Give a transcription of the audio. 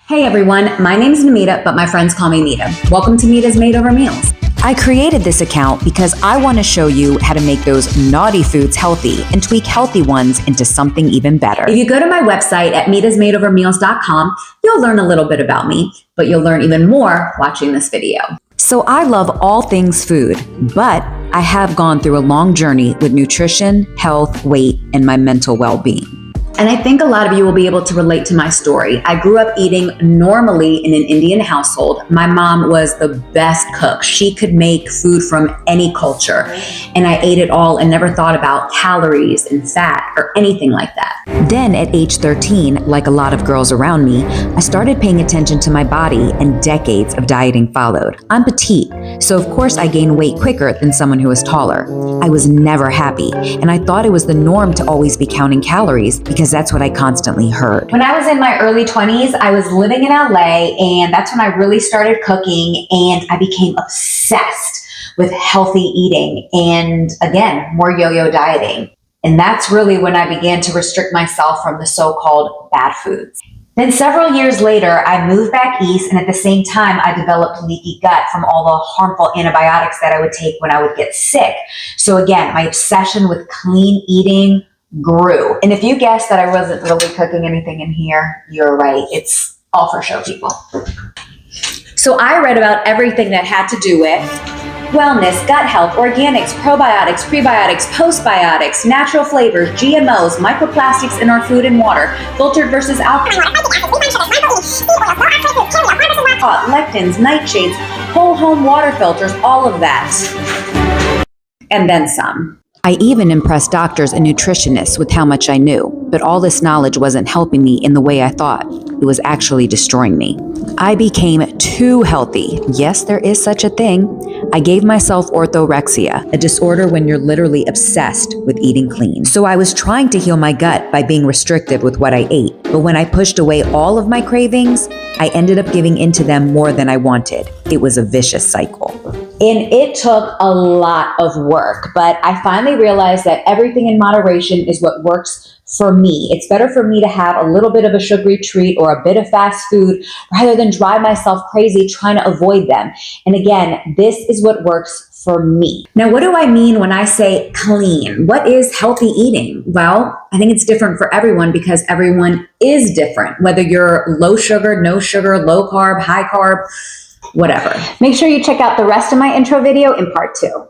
Hey everyone, my name's Namita, but my friends call me Mita. Welcome to Mita's Made Over Meals. I created this account because I want to show you how to make those naughty foods healthy and tweak healthy ones into something even better. If you go to my website at mitasmadeovermeals.com, you'll learn a little bit about me, but you'll learn even more watching this video. So I love all things food, but I have gone through a long journey with nutrition, health, weight, and my mental well-being. And I think a lot of you will be able to relate to my story. I grew up eating normally in an Indian household. My mom was the best cook. She could make food from any culture. And I ate it all and never thought about calories and fat or anything like that. Then at age 13, like a lot of girls around me, I started paying attention to my body and decades of dieting followed. I'm petite, so of course I gained weight quicker than someone who was taller. I was never happy, and I thought it was the norm to always be counting calories because that's what I constantly heard. When I was in my early 20s, I was living in LA, and that's when I really started cooking, and I became obsessed with healthy eating and, again, more yo-yo dieting. And that's really when I began to restrict myself from the so-called bad foods. Then several years later, I moved back east, and at the same time, I developed leaky gut from all the harmful antibiotics that I would take when I would get sick. So again, my obsession with clean eating grew. And if you guessed that I wasn't really cooking anything in here, you're right. It's all for show, people. So I read about everything that had to do with wellness, gut health, organics, probiotics, prebiotics, postbiotics, natural flavors, GMOs, microplastics in our food and water, filtered versus alkaline, lectins, nightshades, whole home water filters, all of that. And then some. I even impressed doctors and nutritionists with how much I knew, but all this knowledge wasn't helping me in the way I thought. It was actually destroying me. I became too healthy. Yes, there is such a thing. I gave myself orthorexia, a disorder when you're literally obsessed with eating clean. So I was trying to heal my gut by being restrictive with what I ate. But when I pushed away all of my cravings, I ended up giving into them more than I wanted. It was a vicious cycle. And it took a lot of work, but I finally realized that everything in moderation is what works for me. It's better for me to have a little bit of a sugary treat or a bit of fast food rather than drive myself crazy trying to avoid them. And again, this is what works for me. Now, what do I mean when I say clean? What is healthy eating? Well, I think it's different for everyone because everyone is different, whether you're low sugar, no sugar, low carb, high carb, whatever. Make sure you check out the rest of my intro video in part 2.